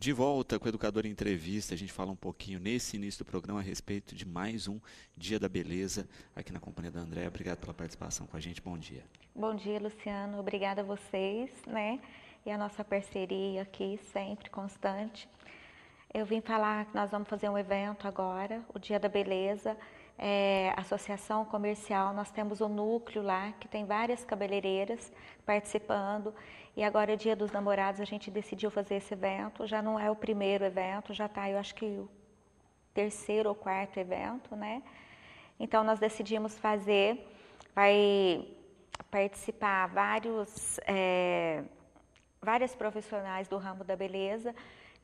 De volta com o Educador em Entrevista, a gente fala um pouquinho nesse início do programa a respeito de mais um Dia da Beleza aqui na companhia da Andréa. Obrigado pela participação com a gente, bom dia. Bom dia, Luciano. Obrigada a vocês, né? E a nossa parceria aqui, sempre constante. Eu vim falar que nós vamos fazer um evento agora, o Dia da Beleza. Associação comercial, nós temos um núcleo lá que tem várias cabeleireiras participando e agora Dia dos Namorados a gente decidiu fazer esse evento, já não é o primeiro evento, já está eu acho que o terceiro ou quarto evento, né? Então nós decidimos fazer, vai participar várias profissionais do ramo da beleza.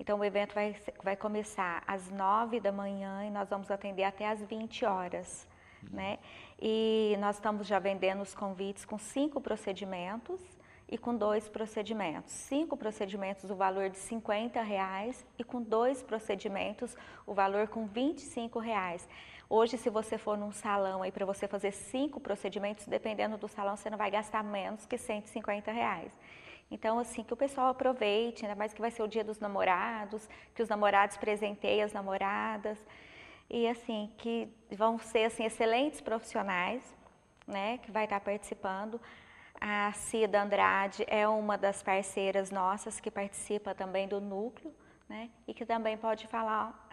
Então, o evento vai começar às 9 da manhã e nós vamos atender até às 20 horas, né? E nós estamos já vendendo os convites com 5 procedimentos e com 2 procedimentos. 5 procedimentos, o valor de R$50 e com 2 procedimentos, o valor com R$25. Hoje, se você for num salão aí para você fazer 5 procedimentos, dependendo do salão, você não vai gastar menos que R$150. Então, assim, que o pessoal aproveite, ainda mais que vai ser o Dia dos Namorados, que os namorados presenteiem as namoradas. E, assim, que vão ser, assim, excelentes profissionais, né, que vai estar participando. A Cida Andrade é uma das parceiras nossas que participa também do núcleo, né, e que também pode falar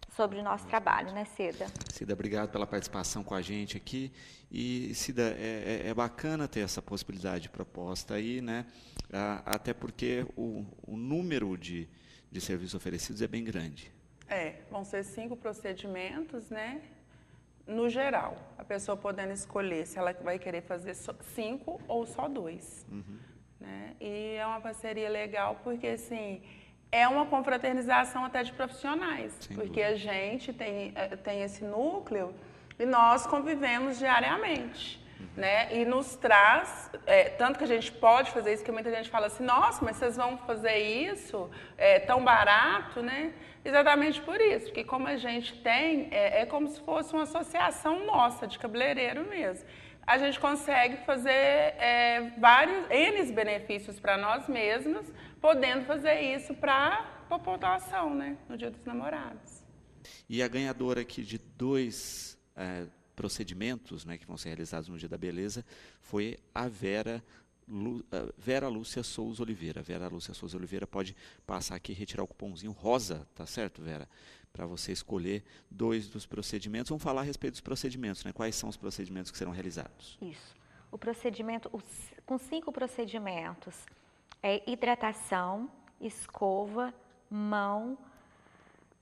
sobre o nosso trabalho, né, Cida? Cida, obrigado pela participação com a gente aqui. E, Cida, é bacana ter essa possibilidade proposta aí, né? Até porque o número de serviços oferecidos é bem grande. Vão ser 5 procedimentos, né? No geral, a pessoa podendo escolher se ela vai querer fazer 5 ou só 2. Né? E é uma parceria legal porque, assim, é uma confraternização até de profissionais, porque a gente tem esse núcleo e nós convivemos diariamente, né? E nos traz, tanto que a gente pode fazer isso, que muita gente fala assim, nossa, mas vocês vão fazer isso tão barato, né? Exatamente por isso, porque como a gente tem, é como se fosse uma associação nossa, de cabeleireiro mesmo. A gente consegue fazer vários N benefícios para nós mesmos, podendo fazer isso para a população, né, no Dia dos Namorados. E a ganhadora aqui de 2 procedimentos, né, que vão ser realizados no Dia da Beleza foi a Vera Lúcia Souza Oliveira. Vera Lúcia Souza Oliveira pode passar aqui e retirar o cupomzinho rosa, tá certo, Vera? Para você escolher 2 dos procedimentos. Vamos falar a respeito dos procedimentos, né? Quais são os procedimentos que serão realizados? Isso. O procedimento, com 5 procedimentos, hidratação, escova, mão,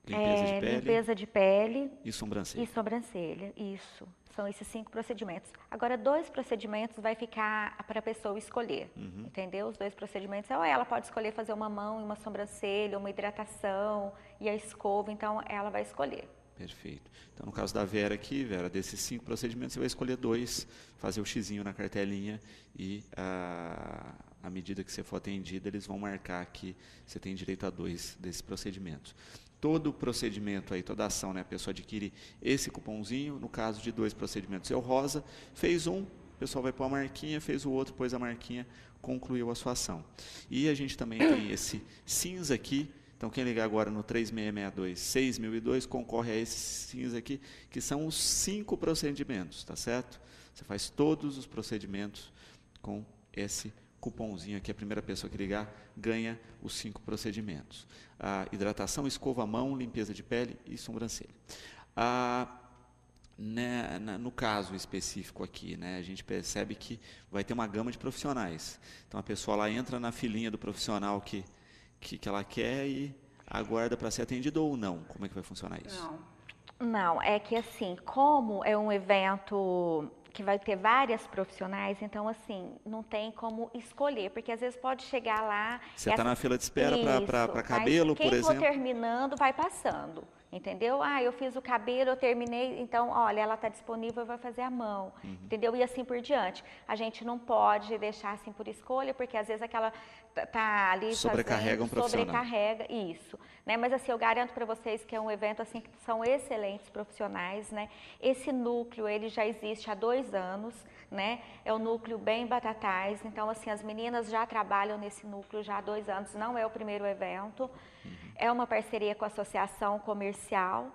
limpeza de pele e sobrancelha. Isso. São esses 5 procedimentos. Agora, 2 procedimentos vai ficar para a pessoa escolher, entendeu? Os 2 procedimentos, ou ela pode escolher fazer uma mão e uma sobrancelha, uma hidratação e a escova, então ela vai escolher. Perfeito. Então, no caso da Vera aqui, Vera, desses 5 procedimentos, você vai escolher 2, fazer o xizinho na cartelinha e à medida que você for atendida, eles vão marcar que você tem direito a 2 desses procedimentos. Todo o procedimento aí, toda ação, né, a pessoa adquire esse cupomzinho, no caso de 2 procedimentos é o rosa, fez um, o pessoal vai pôr a marquinha, fez o outro, pôs a marquinha, concluiu a sua ação. E a gente também tem esse cinza aqui, então quem ligar agora no 3662-6002 concorre a esse cinza aqui, que são os 5 procedimentos, tá certo? Você faz todos os procedimentos com esse cupomzinho aqui, a primeira pessoa que ligar ganha os 5 procedimentos. Hidratação, escova, mão, limpeza de pele e sobrancelha. No caso específico aqui, né, a gente percebe que vai ter uma gama de profissionais. Então a pessoa lá entra na filinha do profissional que ela quer e aguarda para ser atendida ou não? Como é que vai funcionar isso? Não, é que assim, como é um evento que vai ter várias profissionais, então assim, não tem como escolher, porque às vezes pode chegar lá... Você está na fila de espera para cabelo, por exemplo? Quem for terminando vai passando, entendeu? Ah, eu fiz o cabelo, eu terminei, então, olha, ela está disponível, vai fazer a mão, entendeu? E assim por diante. A gente não pode deixar assim por escolha, porque às vezes aquela tá ali sobrecarrega um profissional. Sobrecarrega, isso, né? Mas assim, eu garanto para vocês que é um evento assim que são excelentes profissionais, né? Esse núcleo, ele já existe há 2 anos, né? É um núcleo bem Batatais, então assim, as meninas já trabalham nesse núcleo já há 2 anos, não é o primeiro evento. É uma parceria com a Associação Comercial,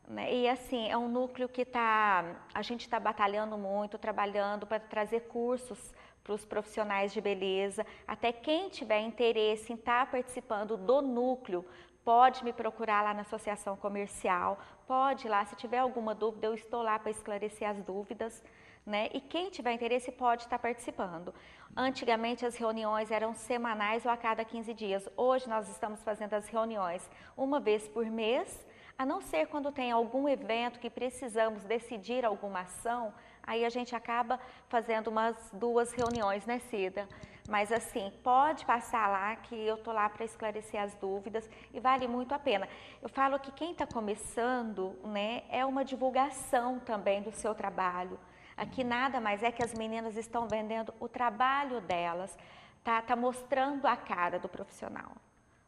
né? E assim, é um núcleo que a gente está batalhando muito, trabalhando para trazer cursos para os profissionais de beleza. Até quem tiver interesse em estar participando do núcleo, pode me procurar lá na Associação Comercial, pode ir lá, se tiver alguma dúvida, eu estou lá para esclarecer as dúvidas, né? E quem tiver interesse pode estar participando. Antigamente as reuniões eram semanais ou a cada 15 dias. Hoje nós estamos fazendo as reuniões uma vez por mês, a não ser quando tem algum evento que precisamos decidir alguma ação, aí a gente acaba fazendo umas 2 reuniões, né, Cida? Mas assim, pode passar lá que eu tô lá para esclarecer as dúvidas e vale muito a pena. Eu falo que quem está começando, né, é uma divulgação também do seu trabalho. Aqui nada mais é que as meninas estão vendendo o trabalho delas, tá mostrando a cara do profissional.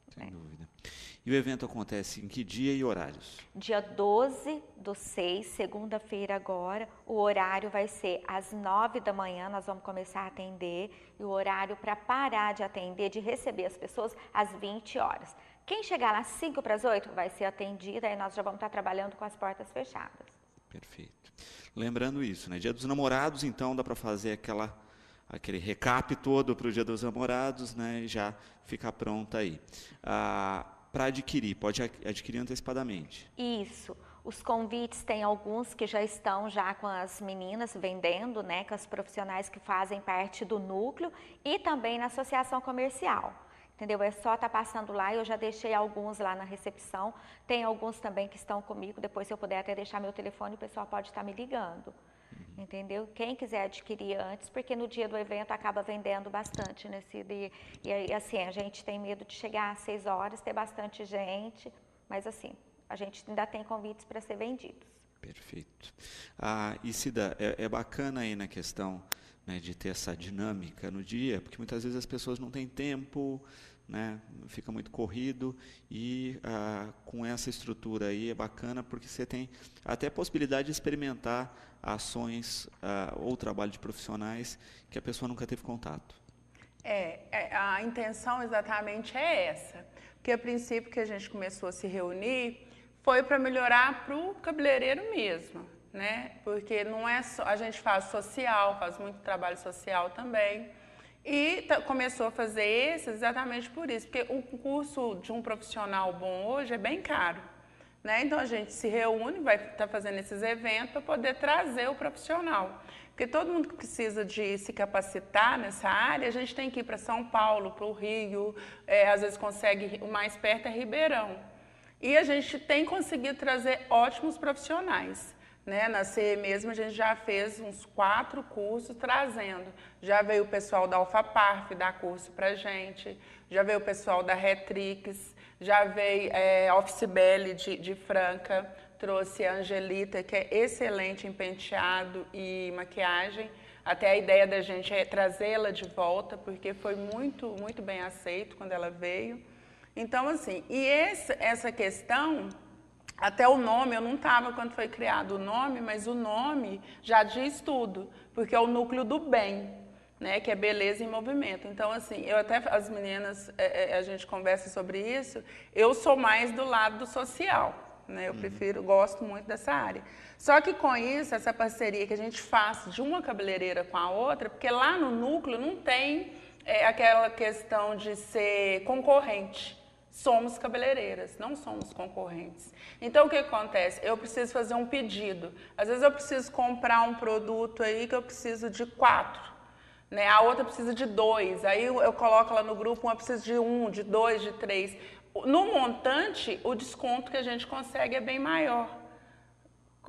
Sem dúvida. E o evento acontece em que dia e horários? Dia 12/6, segunda-feira agora, o horário vai ser às 9 da manhã, nós vamos começar a atender, e o horário para parar de atender, de receber as pessoas, às 20 horas. Quem chegar lá às 7:55 vai ser atendida, aí nós já vamos estar trabalhando com as portas fechadas. Perfeito. Lembrando isso, né? Dia dos Namorados, então, dá para fazer aquele recap todo para o Dia dos Namorados, né? E já ficar pronta aí. Para adquirir, pode adquirir antecipadamente. Isso. Os convites, tem alguns que já estão já com as meninas vendendo, né? Com as profissionais que fazem parte do núcleo e também na associação comercial. Entendeu? É só estar passando lá, eu já deixei alguns lá na recepção, tem alguns também que estão comigo, depois se eu puder até deixar meu telefone, o pessoal pode estar me ligando, entendeu? Quem quiser adquirir antes, porque no dia do evento acaba vendendo bastante nesse dia, e assim, a gente tem medo de chegar às 6 horas, ter bastante gente, mas assim, a gente ainda tem convites para ser vendidos. Perfeito. E Cida, é bacana aí na questão, né, de ter essa dinâmica no dia, porque muitas vezes as pessoas não têm tempo, né, fica muito corrido, e com essa estrutura aí é bacana porque você tem até a possibilidade de experimentar ações ou trabalho de profissionais que a pessoa nunca teve contato. A intenção exatamente é essa, porque a princípio que a gente começou a se reunir foi para melhorar para o cabeleireiro mesmo, né? Porque não é só, a gente faz social, faz muito trabalho social também, e começou a fazer esse exatamente por isso, porque o curso de um profissional bom hoje é bem caro, né? Então a gente se reúne, vai estar fazendo esses eventos para poder trazer o profissional, porque todo mundo que precisa de se capacitar nessa área, a gente tem que ir para São Paulo, para o Rio, às vezes consegue, o mais perto é Ribeirão, e a gente tem conseguido trazer ótimos profissionais. Né? Na CE mesmo a gente já fez uns 4 cursos trazendo. Já veio o pessoal da Alfaparf dar curso para gente, já veio o pessoal da Retrix, já veio a Office Belly de Franca, trouxe a Angelita, que é excelente em penteado e maquiagem. Até a ideia da gente é trazê-la de volta, porque foi muito, muito bem aceito quando ela veio. Então, assim, e essa questão... Até o nome, eu não estava quando foi criado o nome, mas o nome já diz tudo, porque é o núcleo do bem, né, que é beleza em movimento. Então, assim, eu até, as meninas, a gente conversa sobre isso, eu sou mais do lado do social, né, eu gosto muito dessa área. Só que com isso, essa parceria que a gente faz de uma cabeleireira com a outra, porque lá no núcleo não tem aquela questão de ser concorrente. Somos cabeleireiras, não somos concorrentes. Então, o que acontece? Eu preciso fazer um pedido. Às vezes eu preciso comprar um produto aí que eu preciso de 4, né? A outra precisa de 2. Aí eu coloco lá no grupo, uma precisa de 1, de 2, de 3. No montante, o desconto que a gente consegue é bem maior.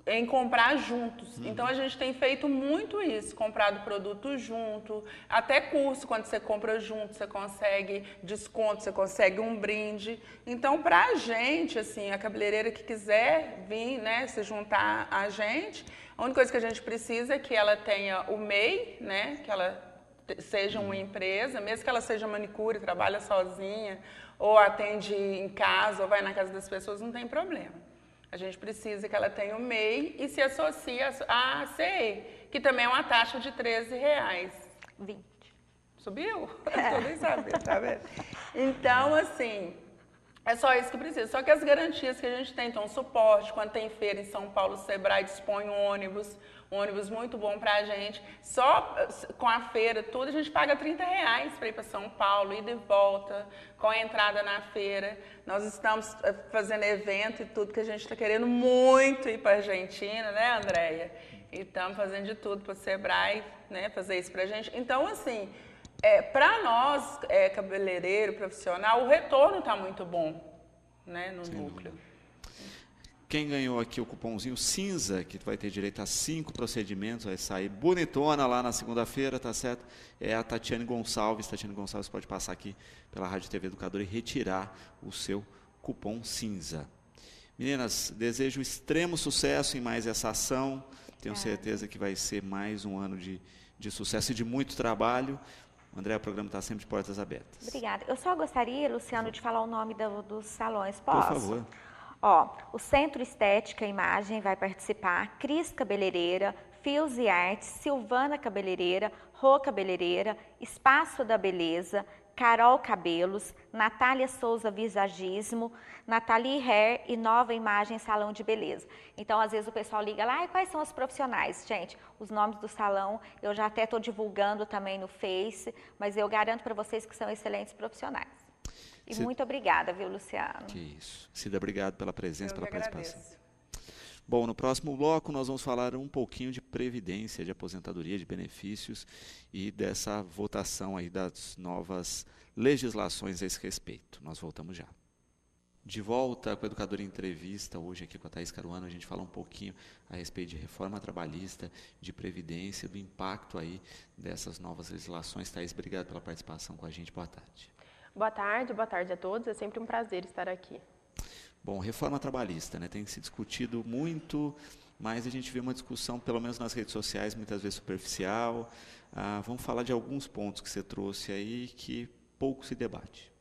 em comprar juntos. Então, a gente tem feito muito isso, comprado produto junto, até curso, quando você compra junto, você consegue desconto, você consegue um brinde. Então, para a gente, assim, a cabeleireira que quiser vir, né, se juntar a gente, a única coisa que a gente precisa é que ela tenha o MEI, né, que ela seja uma empresa, mesmo que ela seja manicure, trabalha sozinha, ou atende em casa, ou vai na casa das pessoas, não tem problema. A gente precisa que ela tenha o MEI e se associe à CE, que também é uma taxa de R$13. 20. Subiu? Eu nem sabia, tá vendo? Então, assim, é só isso que precisa. Só que as garantias que a gente tem, então, suporte, quando tem feira em São Paulo, o Sebrae dispõe um ônibus muito bom pra gente. Só com a feira, tudo, a gente paga R$30 para ir para São Paulo, ida e volta, com a entrada na feira. Nós estamos fazendo evento e tudo, que a gente está querendo muito ir para a Argentina, né, Andréia? E estamos fazendo de tudo para o Sebrae, né, fazer isso pra gente. Então, assim, para nós, cabeleireiro, profissional, o retorno está muito bom, né, no núcleo. Quem ganhou aqui o cupomzinho cinza, que vai ter direito a 5 procedimentos, vai sair bonitona lá na segunda-feira, tá certo? É a Tatiane Gonçalves. Tatiane Gonçalves pode passar aqui pela Rádio TV Educador e retirar o seu cupom cinza. Meninas, desejo extremo sucesso em mais essa ação. Tenho certeza que vai ser mais um ano de sucesso e de muito trabalho. André, o programa está sempre de portas abertas. Obrigada. Eu só gostaria, Luciano, de falar o nome dos salões. Posso? Por favor. Ó, o Centro Estética e Imagem vai participar, Cris Cabeleireira, Fios e Artes, Silvana Cabeleireira, Rô Cabeleireira, Espaço da Beleza, Carol Cabelos, Natália Souza Visagismo, Nathalie Hair e Nova Imagem Salão de Beleza. Então, às vezes o pessoal liga lá, quais são os profissionais? Gente, os nomes do salão, eu já até estou divulgando também no Face, mas eu garanto para vocês que são excelentes profissionais. E muito obrigada, viu, Luciano? Que isso. Cida, obrigado pela presença, pela participação. Agradeço. Bom, no próximo bloco nós vamos falar um pouquinho de previdência, de aposentadoria, de benefícios e dessa votação aí das novas legislações a esse respeito. Nós voltamos já. De volta com a Educadora em Entrevista, hoje aqui com a Thaís Caruana, a gente fala um pouquinho a respeito de reforma trabalhista, de previdência, do impacto aí dessas novas legislações. Thaís, obrigado pela participação com a gente. Boa tarde. Boa tarde a todos. É sempre um prazer estar aqui. Bom, reforma trabalhista, né? Tem se discutido muito, mas a gente vê uma discussão, pelo menos nas redes sociais, muitas vezes superficial. Vamos falar de alguns pontos que você trouxe aí que pouco se debate.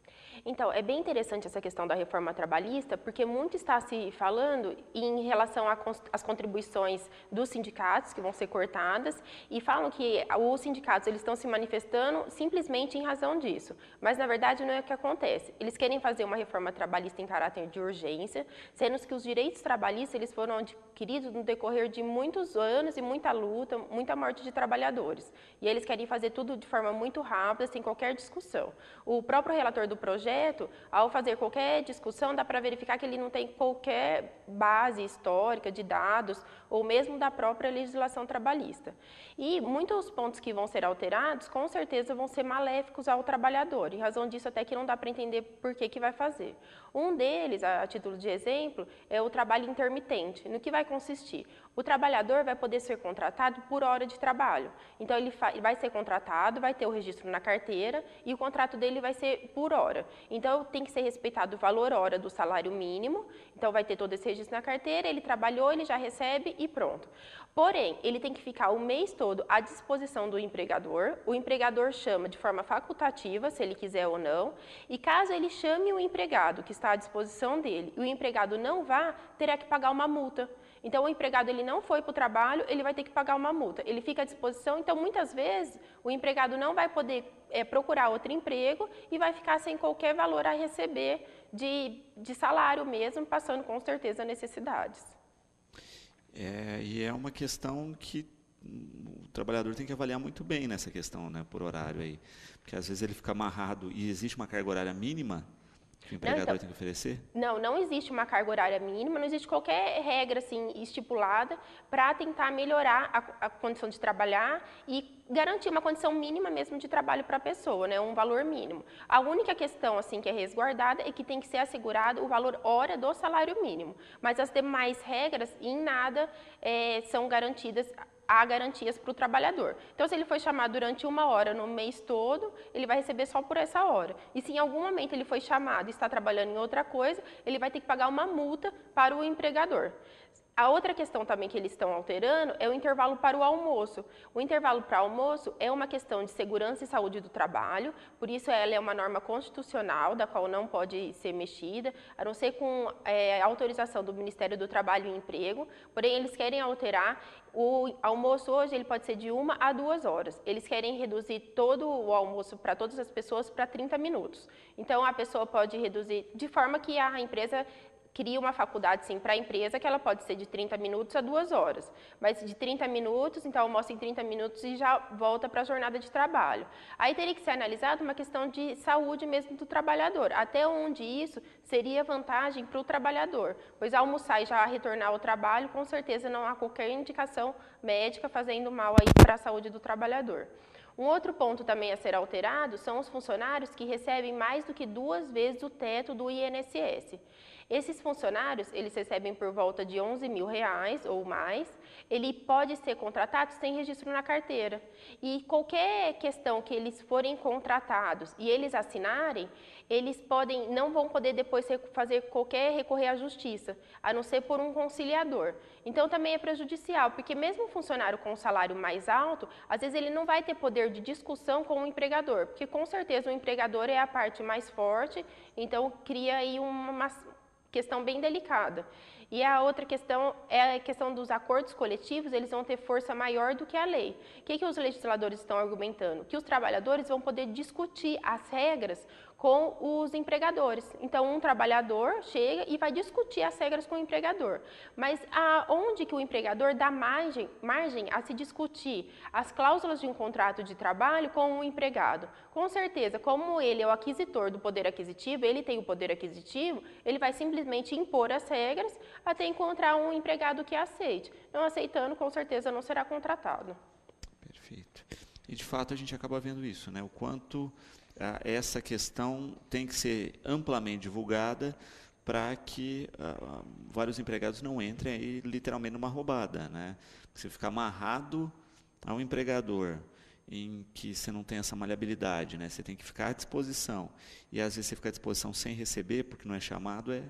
Então, é bem interessante essa questão da reforma trabalhista, porque muito está se falando em relação às contribuições dos sindicatos, que vão ser cortadas, e falam que os sindicatos eles estão se manifestando simplesmente em razão disso. Mas, na verdade, não é o que acontece. Eles querem fazer uma reforma trabalhista em caráter de urgência, sendo que os direitos trabalhistas eles foram adquiridos no decorrer de muitos anos e muita luta, muita morte de trabalhadores. E eles querem fazer tudo de forma muito rápida, sem qualquer discussão. O próprio relator do projeto, ao fazer qualquer discussão, dá para verificar que ele não tem qualquer base histórica de dados ou mesmo da própria legislação trabalhista. E muitos pontos que vão ser alterados, com certeza, vão ser maléficos ao trabalhador. Em razão disso, até que não dá para entender por que vai fazer. Um deles, a título de exemplo, é o trabalho intermitente. No que vai consistir? O trabalhador vai poder ser contratado por hora de trabalho. Então, ele vai ser contratado, vai ter o registro na carteira e o contrato dele vai ser por hora. Então, tem que ser respeitado o valor hora do salário mínimo. Então, vai ter todo esse registro na carteira, ele trabalhou, ele já recebe e pronto. Porém, ele tem que ficar o mês todo à disposição do empregador. O empregador chama de forma facultativa, se ele quiser ou não. E caso ele chame o empregado que está à disposição dele e o empregado não vá, terá que pagar uma multa. Então, o empregado ele não foi para o trabalho, ele vai ter que pagar uma multa. Ele fica à disposição, então, muitas vezes, o empregado não vai poder procurar outro emprego e vai ficar sem qualquer valor a receber de salário mesmo, passando com certeza necessidades. E é uma questão que o trabalhador tem que avaliar muito bem nessa questão, né, por horário aí. Porque às vezes ele fica amarrado e existe uma carga horária mínima Que o empregador tem que oferecer? Não existe uma carga horária mínima, não existe qualquer regra assim, estipulada para tentar melhorar a condição de trabalhar e garantir uma condição mínima mesmo de trabalho para a pessoa, né, um valor mínimo. A única questão assim que é resguardada é que tem que ser assegurado o valor hora do salário mínimo, mas as demais regras em nada são garantidas. Há garantias para o trabalhador. Então, se ele foi chamado durante 1 hora no mês todo, ele vai receber só por essa hora. E se em algum momento ele foi chamado e está trabalhando em outra coisa, ele vai ter que pagar uma multa para o empregador. A outra questão também que eles estão alterando é o intervalo para o almoço. O intervalo para o almoço é uma questão de segurança e saúde do trabalho, por isso ela é uma norma constitucional, da qual não pode ser mexida, a não ser com autorização do Ministério do Trabalho e Emprego, porém eles querem alterar. O almoço hoje ele pode ser de 1 a 2 horas. Eles querem reduzir todo o almoço para todas as pessoas para 30 minutos. Então, a pessoa pode reduzir de forma que a empresa cria uma faculdade, sim, para a empresa, que ela pode ser de 30 minutos a 2 horas. Mas de 30 minutos, então almoça em 30 minutos e já volta para a jornada de trabalho. Aí teria que ser analisado uma questão de saúde mesmo do trabalhador. Até onde isso seria vantagem para o trabalhador. Pois almoçar e já retornar ao trabalho, com certeza não há qualquer indicação médica fazendo mal aí para a saúde do trabalhador. Um outro ponto também a ser alterado são os funcionários que recebem mais do que 2 vezes o teto do INSS. Esses funcionários, eles recebem por volta de R$11 mil ou mais, ele pode ser contratado sem registro na carteira. E qualquer questão que eles forem contratados e eles assinarem, eles não vão poder depois recorrer à justiça, a não ser por um conciliador. Então também é prejudicial, porque mesmo um funcionário com um salário mais alto, às vezes ele não vai ter poder de discussão com o empregador, porque com certeza o empregador é a parte mais forte, então cria aí uma questão bem delicada. E a outra questão é a questão dos acordos coletivos, eles vão ter força maior do que a lei. O que os legisladores estão argumentando? Que os trabalhadores vão poder discutir as regras com os empregadores. Então, um trabalhador chega e vai discutir as regras com o empregador. Mas aonde que o empregador dá margem a se discutir as cláusulas de um contrato de trabalho com o empregado? Com certeza, como ele é o aquisitor do poder aquisitivo, ele tem o poder aquisitivo, ele vai simplesmente impor as regras até encontrar um empregado que aceite. Não aceitando, com certeza não será contratado. Perfeito. E, de fato, a gente acaba vendo isso, né? O quanto essa questão tem que ser amplamente divulgada para que vários empregados não entrem aí literalmente numa roubada, né? Você ficar amarrado a um empregador em que você não tem essa maleabilidade, né? Você tem que ficar à disposição e às vezes você fica à disposição sem receber porque não é chamado, é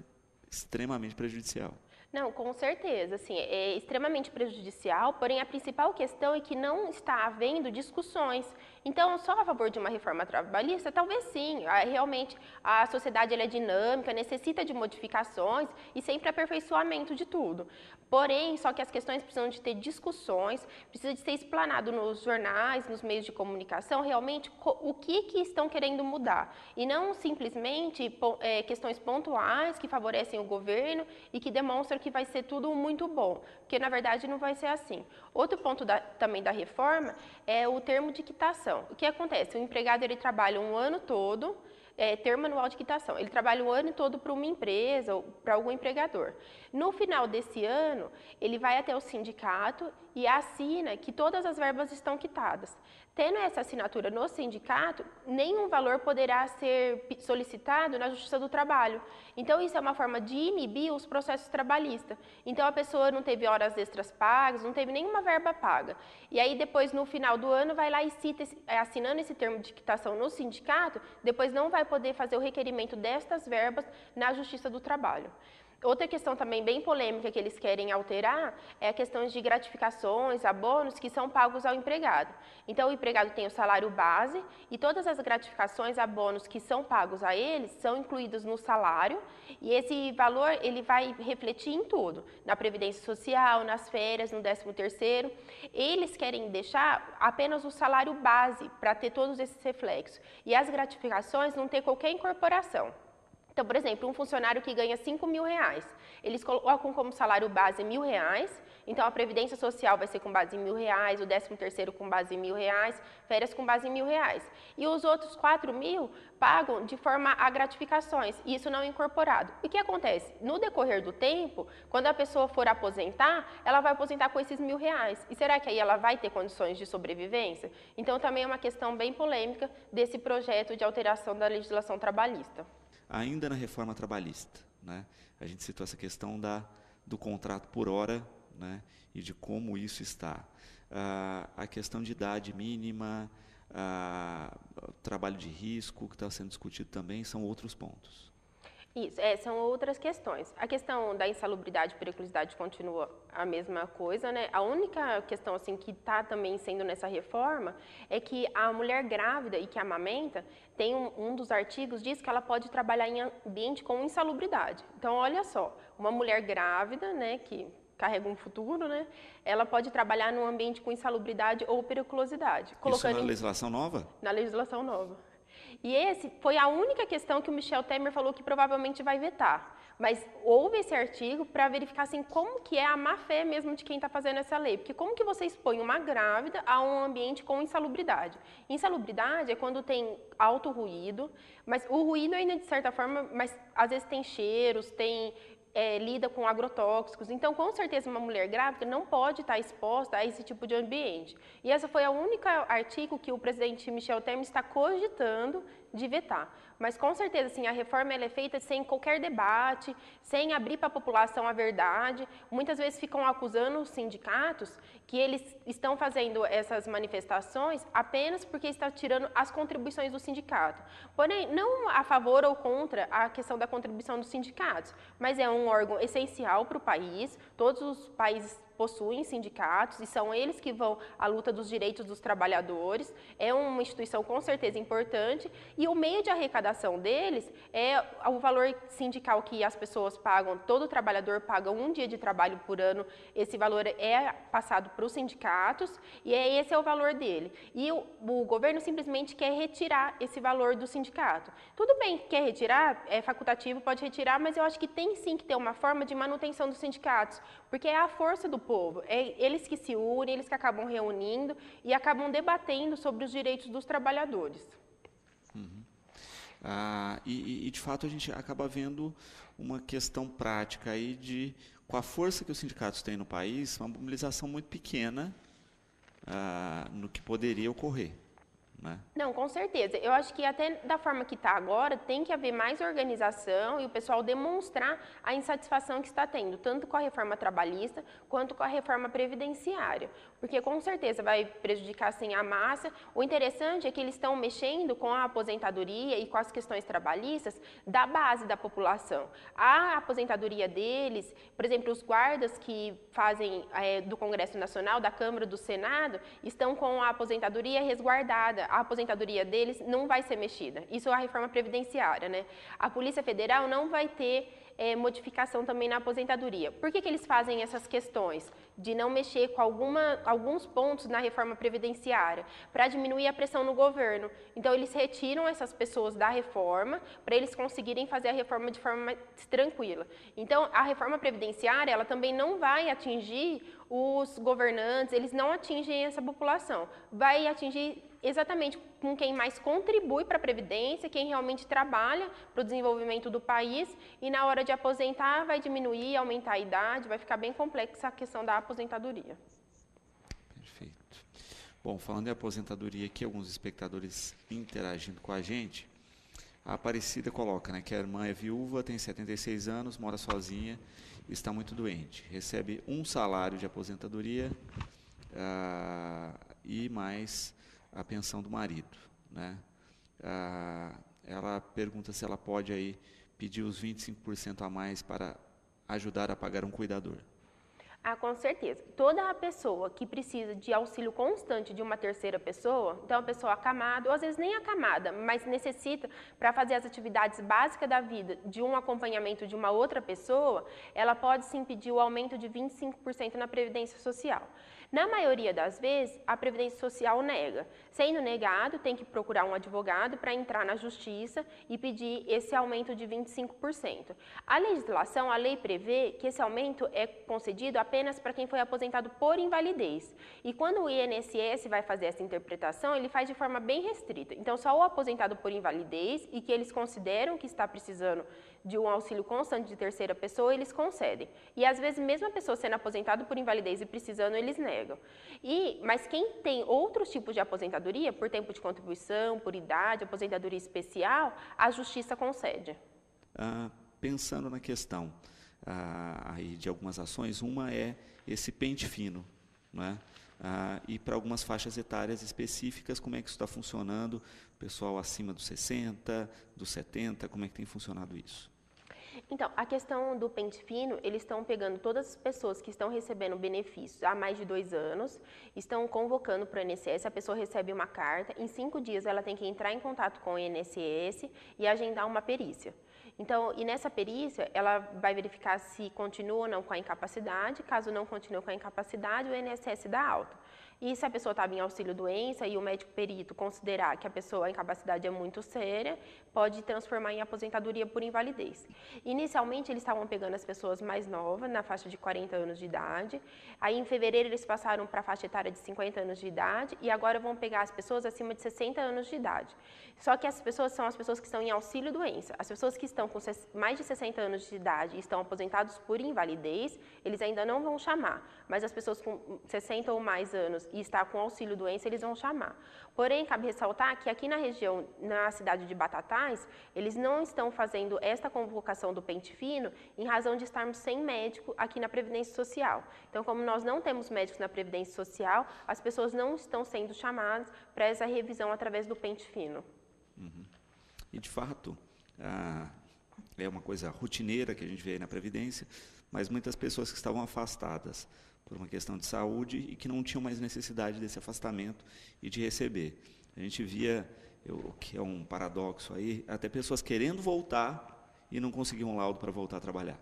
extremamente prejudicial. Não, com certeza, assim, é extremamente prejudicial, porém a principal questão é que não está havendo discussões. Então, só a favor de uma reforma trabalhista, talvez sim, realmente a sociedade ela é dinâmica, necessita de modificações e sempre aperfeiçoamento de tudo. Porém, só que as questões precisam de ter discussões, precisa de ser explanado nos jornais, nos meios de comunicação, realmente o que estão querendo mudar. E não simplesmente questões pontuais que favorecem o governo e que demonstram que vai ser tudo muito bom, porque na verdade não vai ser assim. Outro ponto também da reforma é o termo de quitação. O que acontece? O empregado ele trabalha um ano todo, termo anual de quitação, ele trabalha o ano todo para uma empresa ou para algum empregador. No final desse ano, ele vai até o sindicato e assina que todas as verbas estão quitadas. Tendo essa assinatura no sindicato, nenhum valor poderá ser solicitado na Justiça do Trabalho. Então, isso é uma forma de inibir os processos trabalhistas. Então, a pessoa não teve horas extras pagas, não teve nenhuma verba paga. E aí, depois, no final do ano, vai lá e cita, assinando esse termo de quitação no sindicato, depois não vai poder fazer o requerimento destas verbas na Justiça do Trabalho. Outra questão também bem polêmica que eles querem alterar é a questão de gratificações, abonos que são pagos ao empregado. Então, o empregado tem o salário base e todas as gratificações, abonos que são pagos a eles são incluídos no salário e esse valor ele vai refletir em tudo, na Previdência Social, nas férias, no 13º. Eles querem deixar apenas o salário base para ter todos esses reflexos e as gratificações não ter qualquer incorporação. Então, por exemplo, um funcionário que ganha R$ 5.000, eles colocam como salário base R$ 1.000, então a Previdência Social vai ser com base em R$ 1.000, o 13º com base em R$ 1.000, férias com base em R$ 1.000. E os outros 4.000 pagam de forma a gratificações, e isso não é incorporado. O que acontece? No decorrer do tempo, quando a pessoa for aposentar, ela vai aposentar com esses R$ 1.000. E será que aí ela vai ter condições de sobrevivência? Então, também é uma questão bem polêmica desse projeto de alteração da legislação trabalhista. Ainda na reforma trabalhista, né, a gente citou essa questão do contrato por hora, né, e de como isso está. A questão de idade mínima, trabalho de risco, que está sendo discutido também, são outros pontos. Isso, são outras questões. A questão da insalubridade e periculosidade continua a mesma coisa, né? A única questão assim, que está também sendo nessa reforma é que a mulher grávida e que amamenta, tem um dos artigos diz que ela pode trabalhar em ambiente com insalubridade. Então, olha só, uma mulher grávida, né, que carrega um futuro, né, ela pode trabalhar num ambiente com insalubridade ou periculosidade. Isso na legislação nova? Na legislação nova. E esse foi a única questão que o Michel Temer falou que provavelmente vai vetar. Mas houve esse artigo para verificar assim, como que é a má-fé mesmo de quem está fazendo essa lei. Porque como que você expõe uma grávida a um ambiente com insalubridade? Insalubridade é quando tem alto ruído, mas o ruído ainda de certa forma, mas às vezes tem cheiros, lida com agrotóxicos. Então, com certeza, uma mulher grávida não pode estar exposta a esse tipo de ambiente. E essa foi a única artigo que o presidente Michel Temer está cogitando de vetar. Mas, com certeza, assim, a reforma ela é feita sem qualquer debate, sem abrir para a população a verdade. Muitas vezes ficam acusando os sindicatos que eles estão fazendo essas manifestações apenas porque estão tirando as contribuições do sindicato. Porém, não a favor ou contra a questão da contribuição dos sindicatos, mas é um órgão essencial para o país. Todos os países possuem sindicatos e são eles que vão à luta dos direitos dos trabalhadores. É uma instituição com certeza importante e o meio de arrecadação deles é o valor sindical que as pessoas pagam, todo trabalhador paga um dia de trabalho por ano, esse valor é passado para os sindicatos e esse é o valor dele. E o governo simplesmente quer retirar esse valor do sindicato. Tudo bem, quer retirar, é facultativo, pode retirar, mas eu acho que tem sim que ter uma forma de manutenção dos sindicatos, porque é a força do povo, é eles que se unem, eles que acabam reunindo e acabam debatendo sobre os direitos dos trabalhadores. Uhum. E de fato a gente acaba vendo uma questão prática aí com a força que os sindicatos têm no país, uma mobilização muito pequena no que poderia ocorrer. Né? Não, com certeza. Eu acho que até da forma que está agora, tem que haver mais organização e o pessoal demonstrar a insatisfação que está tendo, tanto com a reforma trabalhista, quanto com a reforma previdenciária. Porque com certeza vai prejudicar assim, a massa. O interessante é que eles estão mexendo com a aposentadoria e com as questões trabalhistas da base da população. A aposentadoria deles, por exemplo, os guardas que fazem do Congresso Nacional, da Câmara, do Senado, estão com a aposentadoria resguardada. A aposentadoria deles não vai ser mexida. Isso é a reforma previdenciária, né? A Polícia Federal não vai ter modificação também na aposentadoria. Por que eles fazem essas questões? De não mexer com alguns pontos na reforma previdenciária, para diminuir a pressão no governo. Então, eles retiram essas pessoas da reforma, para eles conseguirem fazer a reforma de forma mais tranquila. Então, a reforma previdenciária, ela também não vai atingir os governantes, eles não atingem essa população. Vai atingir exatamente com quem mais contribui para a Previdência, quem realmente trabalha para o desenvolvimento do país, e na hora de aposentar vai diminuir, aumentar a idade, vai ficar bem complexa a questão da aposentadoria. Perfeito. Bom, falando em aposentadoria aqui, alguns espectadores interagindo com a gente, a Aparecida coloca, né, que a irmã é viúva, tem 76 anos, mora sozinha, está muito doente, recebe um salário de aposentadoria e mais a pensão do marido, né? Ela pergunta se ela pode aí pedir os 25% a mais para ajudar a pagar um cuidador. Com certeza. Toda a pessoa que precisa de auxílio constante de uma terceira pessoa, então a pessoa acamada, ou às vezes nem acamada, mas necessita para fazer as atividades básicas da vida de um acompanhamento de uma outra pessoa, ela pode sim pedir o aumento de 25% na Previdência Social. Na maioria das vezes, a Previdência Social nega. Sendo negado, tem que procurar um advogado para entrar na justiça e pedir esse aumento de 25%. A legislação, a lei prevê que esse aumento é concedido apenas para quem foi aposentado por invalidez. E quando o INSS vai fazer essa interpretação, ele faz de forma bem restrita. Então, só o aposentado por invalidez e que eles consideram que está precisando de um auxílio constante de terceira pessoa, eles concedem. E às vezes, mesmo a pessoa sendo aposentada por invalidez e precisando, eles negam. Mas quem tem outros tipos de aposentadoria, por tempo de contribuição, por idade, aposentadoria especial, a justiça concede. Pensando na questão aí de algumas ações, uma é esse pente fino, não é? E para algumas faixas etárias específicas, como é que isso está funcionando? Pessoal acima dos 60, dos 70, como é que tem funcionado isso? Então, a questão do pente fino, eles estão pegando todas as pessoas que estão recebendo benefícios há mais de 2 anos, estão convocando para o INSS, a pessoa recebe uma carta, em 5 dias ela tem que entrar em contato com o INSS e agendar uma perícia. Então, e nessa perícia, ela vai verificar se continua ou não com a incapacidade, caso não continue com a incapacidade, o INSS dá alta. E se a pessoa estava em auxílio-doença e o médico perito considerar que a incapacidade é muito séria, pode transformar em aposentadoria por invalidez. Inicialmente, eles estavam pegando as pessoas mais novas, na faixa de 40 anos de idade. Aí, em fevereiro, eles passaram para a faixa etária de 50 anos de idade e agora vão pegar as pessoas acima de 60 anos de idade. Só que as pessoas são as pessoas que estão em auxílio-doença. As pessoas que estão com mais de 60 anos de idade e estão aposentados por invalidez, eles ainda não vão chamar. Mas as pessoas com 60 ou mais anos e está com auxílio-doença, eles vão chamar. Porém, cabe ressaltar que aqui na região, na cidade de Batatais, eles não estão fazendo esta convocação do pente fino em razão de estarmos sem médico aqui na Previdência Social. Então, como nós não temos médicos na Previdência Social, as pessoas não estão sendo chamadas para essa revisão através do pente fino. E, de fato, é uma coisa rotineira que a gente vê aí na Previdência, mas muitas pessoas que estavam afastadas por uma questão de saúde e que não tinham mais necessidade desse afastamento e de receber. A gente via, o que é um paradoxo aí, até pessoas querendo voltar e não conseguiam um laudo para voltar a trabalhar.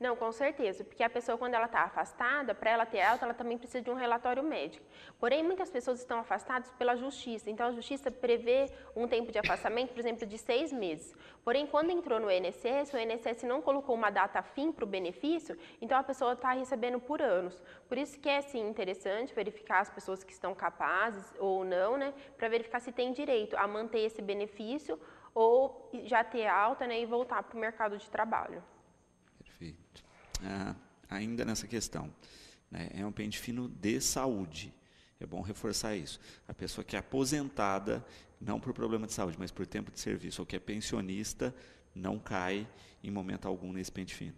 Não, com certeza, porque a pessoa, quando ela está afastada, para ela ter alta, ela também precisa de um relatório médico. Porém, muitas pessoas estão afastadas pela justiça, então a justiça prevê um tempo de afastamento, por exemplo, de 6 meses. Porém, quando entrou no INSS, o INSS não colocou uma data fim para o benefício, então a pessoa está recebendo por anos. Por isso que é, sim, interessante verificar as pessoas que estão capazes ou não, né, para verificar se tem direito a manter esse benefício ou já ter alta, né, e voltar para o mercado de trabalho. Perfeito. Ainda nessa questão, né, é um pente fino de saúde. É bom reforçar isso. A pessoa que é aposentada, não por problema de saúde, mas por tempo de serviço, ou que é pensionista, não cai em momento algum nesse pente fino.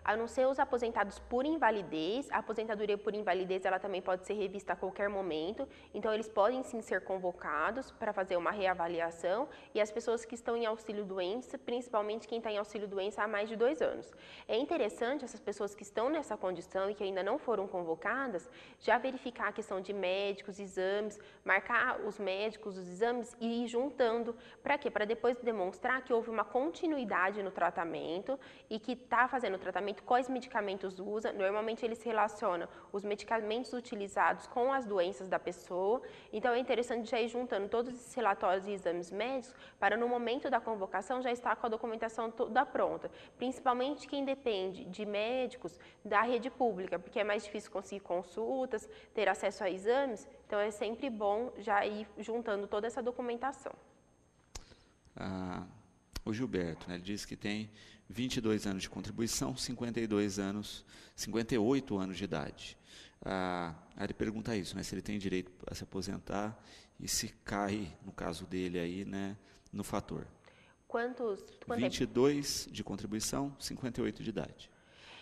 A não ser os aposentados por invalidez, a aposentadoria por invalidez ela também pode ser revista a qualquer momento, então eles podem sim ser convocados para fazer uma reavaliação e as pessoas que estão em auxílio-doença, principalmente quem está em auxílio-doença há mais de 2 anos. É interessante essas pessoas que estão nessa condição e que ainda não foram convocadas, já verificar a questão de médicos, exames, marcar os médicos, os exames e ir juntando. Para quê? Para depois demonstrar que houve uma continuidade no tratamento e que está fazendo o tratamento, quais medicamentos usa. Normalmente eles relacionam os medicamentos utilizados com as doenças da pessoa, então é interessante já ir juntando todos esses relatórios e exames médicos para no momento da convocação já estar com a documentação toda pronta, principalmente quem depende de médicos da rede pública, porque é mais difícil conseguir consultas, ter acesso a exames, então é sempre bom já ir juntando toda essa documentação. O Gilberto, né, ele diz que tem 22 anos de contribuição, 58 anos de idade. Ele pergunta isso, né, se ele tem direito a se aposentar e se cai, no caso dele, aí, né, no fator. Quanto 22 de contribuição, 58 de idade.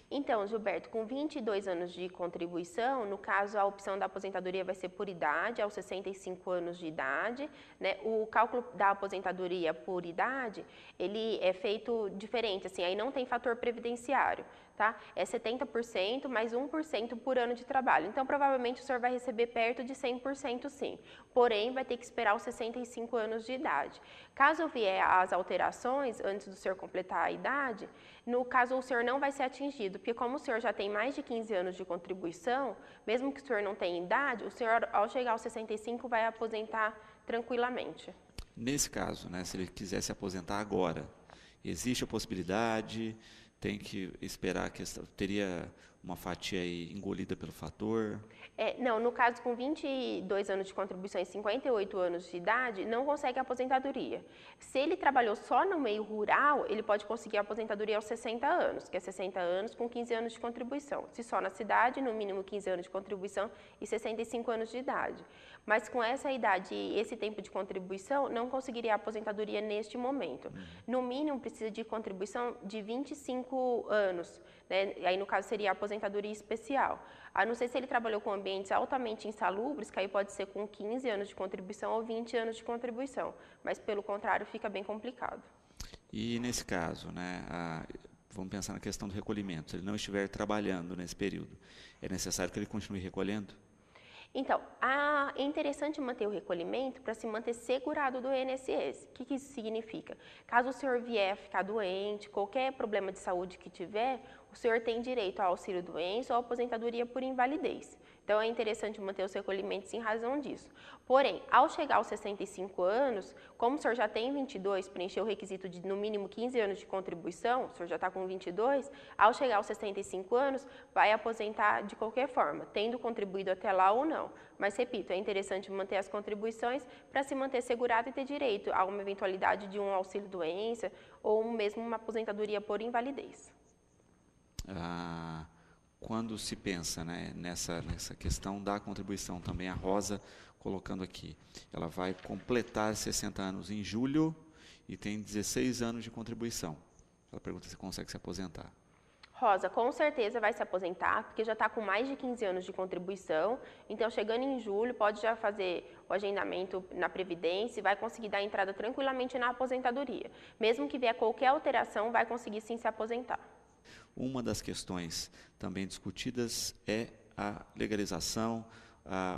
Então, Gilberto, com 22 anos de contribuição, no caso, a opção da aposentadoria vai ser por idade, aos 65 anos de idade, né? O cálculo da aposentadoria por idade, ele é feito diferente, assim, aí não tem fator previdenciário, tá? É 70% mais 1% por ano de trabalho. Então, provavelmente, o senhor vai receber perto de 100% sim, porém, vai ter que esperar os 65 anos de idade. Caso vier as alterações, antes do senhor completar a idade, No caso, o senhor não vai ser atingido, porque como o senhor já tem mais de 15 anos de contribuição, mesmo que o senhor não tenha idade, o senhor, ao chegar aos 65, vai aposentar tranquilamente. Nesse caso, né, se ele quiser se aposentar agora, existe a possibilidade, tem que esperar que teria uma fatia aí engolida pelo fator? Não, no caso, com 22 anos de contribuição e 58 anos de idade, não consegue a aposentadoria. Se ele trabalhou só no meio rural, ele pode conseguir a aposentadoria aos 60 anos, que é 60 anos com 15 anos de contribuição. Se só na cidade, no mínimo 15 anos de contribuição e 65 anos de idade. Mas com essa idade e esse tempo de contribuição, não conseguiria a aposentadoria neste momento. No mínimo, precisa de contribuição de 25 anos, né? Aí, no caso, seria a aposentadoria especial. A não ser se ele trabalhou com ambientes altamente insalubres, que aí pode ser com 15 anos de contribuição ou 20 anos de contribuição. Mas, pelo contrário, fica bem complicado. E nesse caso, né, vamos pensar na questão do recolhimento. Se ele não estiver trabalhando nesse período, é necessário que ele continue recolhendo? Então, é interessante manter o recolhimento para se manter segurado do INSS. O que isso significa? Caso o senhor vier a ficar doente, qualquer problema de saúde que tiver, o senhor tem direito ao auxílio-doença ou aposentadoria por invalidez. Então, é interessante manter os recolhimentos em razão disso. Porém, ao chegar aos 65 anos, como o senhor já tem 22, preencheu o requisito de no mínimo 15 anos de contribuição, o senhor já está com 22, ao chegar aos 65 anos, vai aposentar de qualquer forma, tendo contribuído até lá ou não. Mas, repito, é interessante manter as contribuições para se manter segurado e ter direito a uma eventualidade de um auxílio-doença ou mesmo uma aposentadoria por invalidez. Quando se pensa, né, nessa questão da contribuição também, a Rosa colocando aqui, ela vai completar 60 anos em julho e tem 16 anos de contribuição. Ela pergunta se consegue se aposentar. Rosa, com certeza vai se aposentar, porque já está com mais de 15 anos de contribuição, então chegando em julho pode já fazer o agendamento na Previdência e vai conseguir dar entrada tranquilamente na aposentadoria. Mesmo que vier qualquer alteração, vai conseguir sim se aposentar. Uma das questões também discutidas é a legalização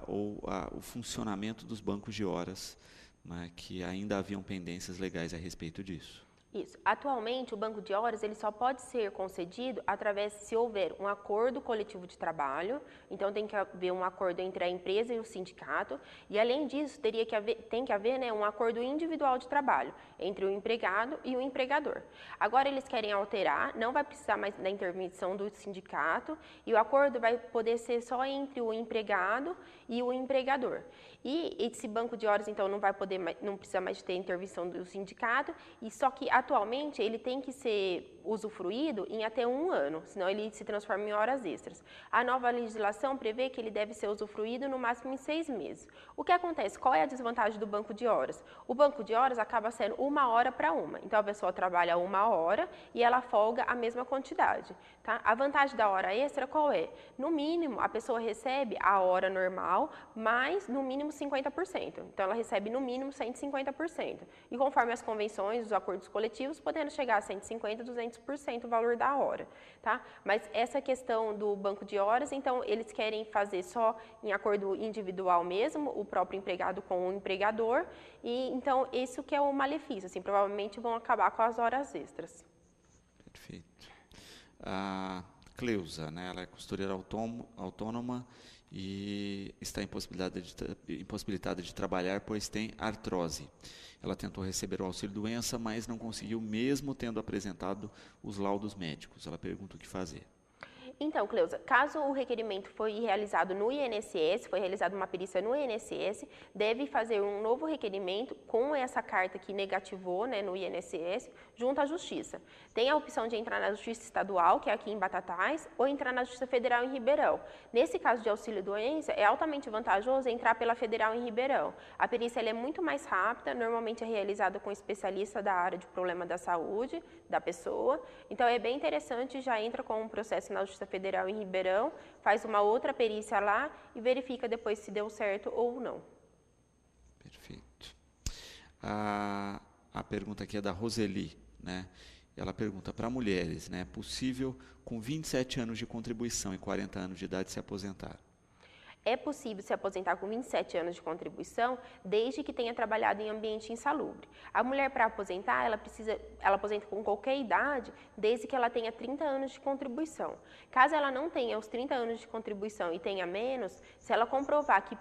o funcionamento dos bancos de horas, né, que ainda haviam pendências legais a respeito disso. Isso. Atualmente, o banco de horas ele só pode ser concedido através se houver um acordo coletivo de trabalho, então tem que haver um acordo entre a empresa e o sindicato, e além disso tem que haver, né, um acordo individual de trabalho entre o empregado e o empregador. Agora eles querem alterar, não vai precisar mais da intervenção do sindicato, e o acordo vai poder ser só entre o empregado e o empregador. E esse banco de horas, então, não precisa mais ter intervenção do sindicato, e só que atualmente ele tem que ser usufruído em até 1 ano, senão ele se transforma em horas extras. A nova legislação prevê que ele deve ser usufruído no máximo em 6 meses. O que acontece? Qual é a desvantagem do banco de horas? O banco de horas acaba sendo 1 hora para uma, então a pessoa trabalha 1 hora e ela folga a mesma quantidade. Tá? A vantagem da hora extra qual é? No mínimo, a pessoa recebe a hora normal, mais no mínimo 50%. Então, ela recebe no mínimo 150%. E conforme as convenções, os acordos coletivos, podendo chegar a 150%, 200% o valor da hora. Tá? Mas essa questão do banco de horas, então, eles querem fazer só em acordo individual mesmo, o próprio empregado com o empregador. E, então, isso que é o malefício. Assim, provavelmente vão acabar com as horas extras. Perfeito. A Cleusa, né, ela é costureira autônoma e está impossibilitada de trabalhar, pois tem artrose. Ela tentou receber o auxílio-doença, mas não conseguiu, mesmo tendo apresentado os laudos médicos. Ela pergunta o que fazer. Então, Cleusa, caso o requerimento foi realizado no INSS, foi realizada uma perícia no INSS, deve fazer um novo requerimento com essa carta que negativou, né, no INSS, junto à Justiça. Tem a opção de entrar na Justiça Estadual, que é aqui em Batatais, ou entrar na Justiça Federal em Ribeirão. Nesse caso de auxílio-doença, é altamente vantajoso entrar pela Federal em Ribeirão. A perícia ela é muito mais rápida, normalmente é realizada com especialista da área de problema da saúde da pessoa. Então, é bem interessante, já entra com um processo na Justiça Federal em Ribeirão, faz uma outra perícia lá e verifica depois se deu certo ou não. Perfeito. A pergunta aqui é da Roseli, né? Ela pergunta para mulheres, né? É possível com 27 anos de contribuição e 40 anos de idade se aposentar? é possível se aposentar com 27 anos de contribuição, desde que tenha trabalhado em ambiente insalubre. A mulher, para aposentar, ela aposenta com qualquer idade, desde que ela tenha 30 anos de contribuição. Caso ela não tenha os 30 anos de contribuição e tenha menos, se ela comprovar que,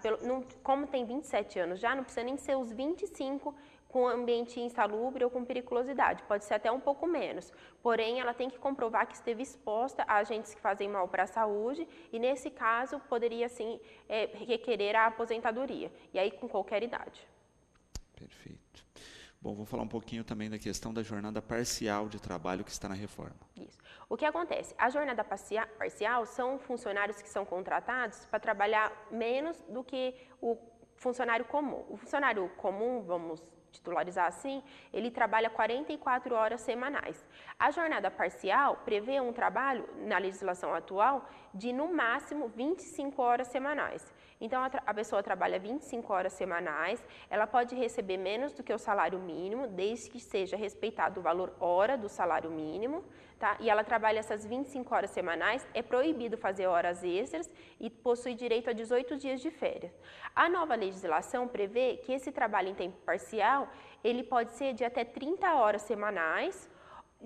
como tem 27 anos já, não precisa nem ser os 25 com ambiente insalubre ou com periculosidade, pode ser até um pouco menos. Porém, ela tem que comprovar que esteve exposta a agentes que fazem mal para a saúde e, nesse caso, poderia, sim, requerer a aposentadoria, e aí com qualquer idade. Perfeito. Bom, vou falar um pouquinho também da questão da jornada parcial de trabalho que está na reforma. Isso. O que acontece? A jornada parcial são funcionários que são contratados para trabalhar menos do que o funcionário comum. O funcionário comum, vamos titularizar assim, ele trabalha 44 horas semanais. A jornada parcial prevê um trabalho, na legislação atual, de no máximo 25 horas semanais. Então, a pessoa trabalha 25 horas semanais, ela pode receber menos do que o salário mínimo, desde que seja respeitado o valor hora do salário mínimo, tá? E ela trabalha essas 25 horas semanais, é proibido fazer horas extras e possui direito a 18 dias de férias. A nova legislação prevê que esse trabalho em tempo parcial, ele pode ser de até 30 horas semanais,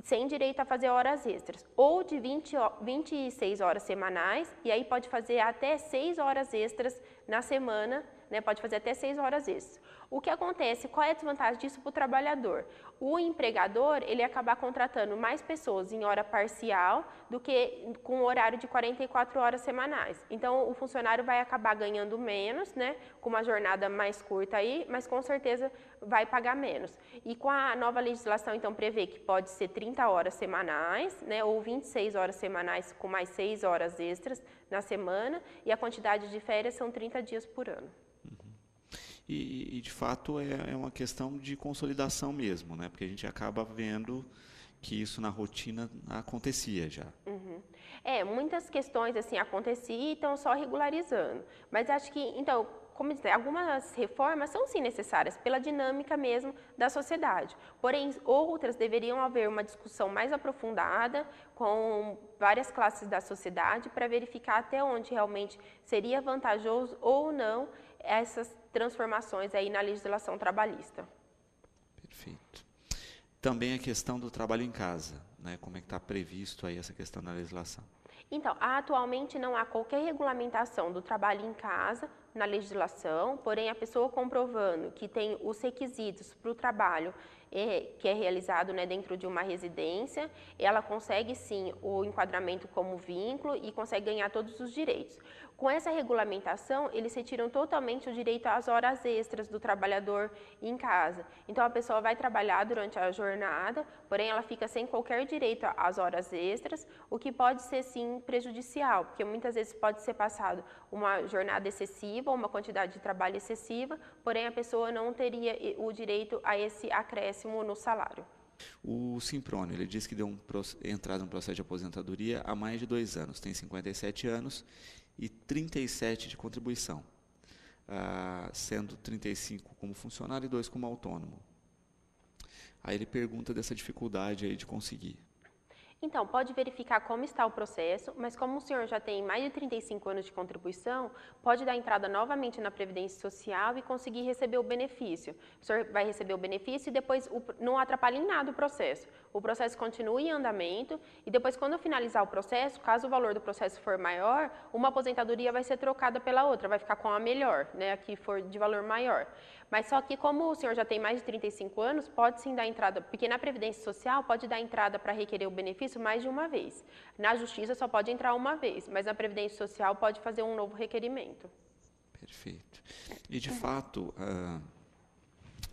sem direito a fazer horas extras, ou de 26 horas semanais, e aí pode fazer até 6 horas extras na semana, né? Pode fazer até 6 horas extras. O que acontece, qual é a desvantagem disso para o trabalhador? O empregador, ele acaba contratando mais pessoas em hora parcial do que com o horário de 44 horas semanais. Então, o funcionário vai acabar ganhando menos, né? Com uma jornada mais curta aí, mas com certeza vai pagar menos. E com a nova legislação, então, prevê que pode ser 30 horas semanais, né? Ou 26 horas semanais com mais 6 horas extras na semana, e a quantidade de férias são 30 dias por ano. E de fato, é uma questão de consolidação mesmo, né? Porque a gente acaba vendo que isso na rotina acontecia já. Uhum. Muitas questões assim aconteciam e estão só regularizando. Mas acho que, então, como dizer, algumas reformas são sim necessárias pela dinâmica mesmo da sociedade. Porém, outras deveriam haver uma discussão mais aprofundada com várias classes da sociedade para verificar até onde realmente seria vantajoso ou não essas transformações aí na legislação trabalhista. Perfeito. Também a questão do trabalho em casa, né? Como é que está previsto aí essa questão na legislação? Então, atualmente não há qualquer regulamentação do trabalho em casa na legislação, porém a pessoa comprovando que tem os requisitos para o trabalho que é realizado, né, dentro de uma residência, ela consegue sim o enquadramento como vínculo e consegue ganhar todos os direitos. Com essa regulamentação, eles retiram totalmente o direito às horas extras do trabalhador em casa. Então, a pessoa vai trabalhar durante a jornada, porém ela fica sem qualquer direito às horas extras, o que pode ser sim prejudicial, porque muitas vezes pode ser passado uma jornada excessiva, uma quantidade de trabalho excessiva, porém a pessoa não teria o direito a esse acréscimo no salário. O Simprônio, ele diz que deu entrada no processo de aposentadoria há mais de 2 anos, tem 57 anos e 37 de contribuição, sendo 35 como funcionário e 2 como autônomo. Aí ele pergunta dessa dificuldade aí de conseguir. Então, pode verificar como está o processo, mas como o senhor já tem mais de 35 anos de contribuição, pode dar entrada novamente na Previdência Social e conseguir receber o benefício. O senhor vai receber o benefício e depois não atrapalha em nada o processo. O processo continua em andamento e depois, quando finalizar o processo, caso o valor do processo for maior, uma aposentadoria vai ser trocada pela outra, vai ficar com a melhor, né, a que for de valor maior. Mas só que como o senhor já tem mais de 35 anos, pode sim dar entrada, porque na Previdência Social pode dar entrada para requerer o benefício mais de uma vez. Na Justiça só pode entrar uma vez, mas na Previdência Social pode fazer um novo requerimento. Perfeito. E de fato,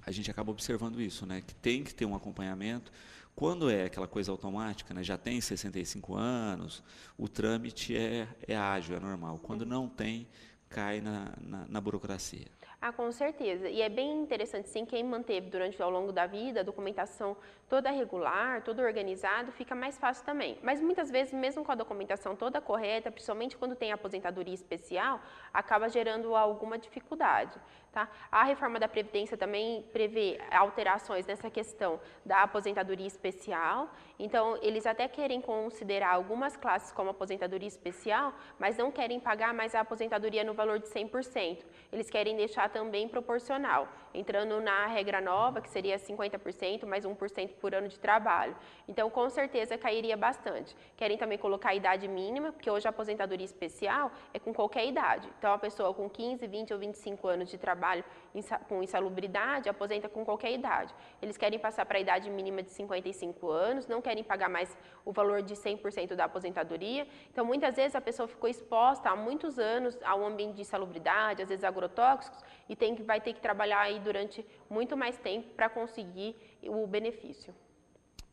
a gente acaba observando isso, né? Que tem que ter um acompanhamento. Quando é aquela coisa automática, né? Já tem 65 anos, o trâmite é ágil, é normal. Quando não tem, cai na burocracia. Ah, com certeza. E é bem interessante, sim, quem manteve durante ao longo da vida a documentação toda regular, toda organizada, fica mais fácil também. Mas muitas vezes, mesmo com a documentação toda correta, principalmente quando tem aposentadoria especial, acaba gerando alguma dificuldade. Tá? A reforma da Previdência também prevê alterações nessa questão da aposentadoria especial. Então, eles até querem considerar algumas classes como aposentadoria especial, mas não querem pagar mais a aposentadoria no valor de 100%. Eles querem deixar também proporcional, entrando na regra nova, que seria 50% mais 1% por ano de trabalho. Então, com certeza, cairia bastante. Querem também colocar a idade mínima, porque hoje a aposentadoria especial é com qualquer idade. Então, a pessoa com 15, 20 ou 25 anos de trabalho com insalubridade aposenta com qualquer idade. Eles querem passar para a idade mínima de 55 anos, não querem pagar mais o valor de 100% da aposentadoria. Então, muitas vezes, a pessoa ficou exposta há muitos anos a um ambiente de insalubridade, às vezes agrotóxicos, e vai ter que trabalhar aí durante muito mais tempo para conseguir o benefício.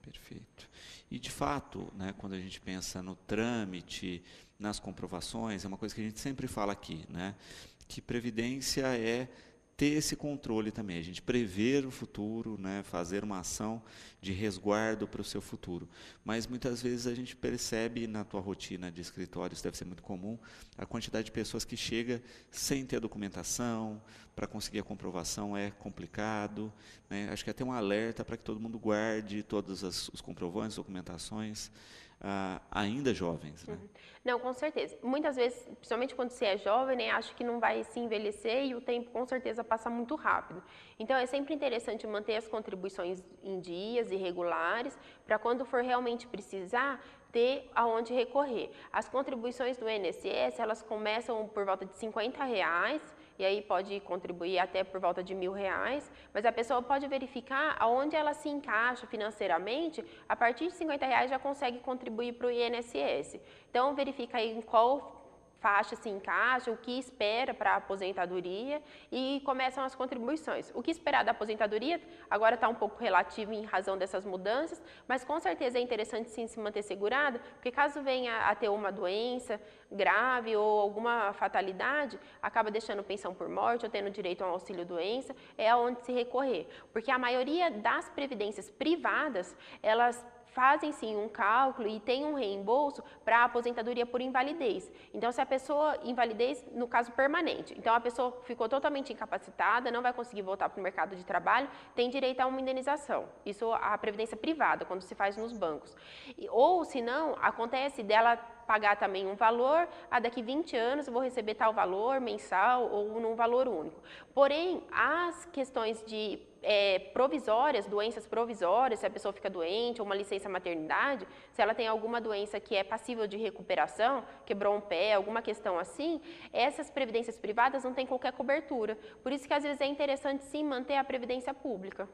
Perfeito. E, de fato, né, quando a gente pensa no trâmite, nas comprovações, é uma coisa que a gente sempre fala aqui, né, que previdência é ter esse controle também, a gente prever o futuro, né, fazer uma ação de resguardo para o seu futuro. Mas muitas vezes a gente percebe na tua rotina de escritório, isso deve ser muito comum, a quantidade de pessoas que chega sem ter a documentação, para conseguir a comprovação é complicado, né? Acho que é até um alerta para que todo mundo guarde todos os comprovantes, documentações, ainda jovens, né? Não, com certeza. Muitas vezes, principalmente quando você é jovem, né, acho que não vai se envelhecer e o tempo com certeza passa muito rápido. Então, é sempre interessante manter as contribuições em dias e regulares, para quando for realmente precisar, ter aonde recorrer. As contribuições do INSS, elas começam por volta de R$50, e aí pode contribuir até por volta de R$1.000, mas a pessoa pode verificar aonde ela se encaixa financeiramente, a partir de R$50 já consegue contribuir para o INSS. Então, verifica aí em qual faixa se encaixa, o que espera para a aposentadoria e começam as contribuições. O que esperar da aposentadoria agora está um pouco relativo em razão dessas mudanças, mas com certeza é interessante sim se manter segurado, porque caso venha a ter uma doença grave ou alguma fatalidade, acaba deixando pensão por morte ou tendo direito a um auxílio-doença, é aonde se recorrer. Porque a maioria das previdências privadas, elas fazem sim um cálculo e tem um reembolso para a aposentadoria por invalidez. Então, se a pessoa, invalidez no caso permanente, então a pessoa ficou totalmente incapacitada, não vai conseguir voltar para o mercado de trabalho, tem direito a uma indenização. Isso a previdência privada, quando se faz nos bancos. Ou, se não, acontece dela pagar também um valor, daqui 20 anos eu vou receber tal valor mensal ou num valor único. Porém, as questões de provisórias, doenças provisórias, se a pessoa fica doente, ou uma licença maternidade, se ela tem alguma doença que é passível de recuperação, quebrou um pé, alguma questão assim, essas previdências privadas não têm qualquer cobertura. Por isso que às vezes é interessante sim manter a previdência pública.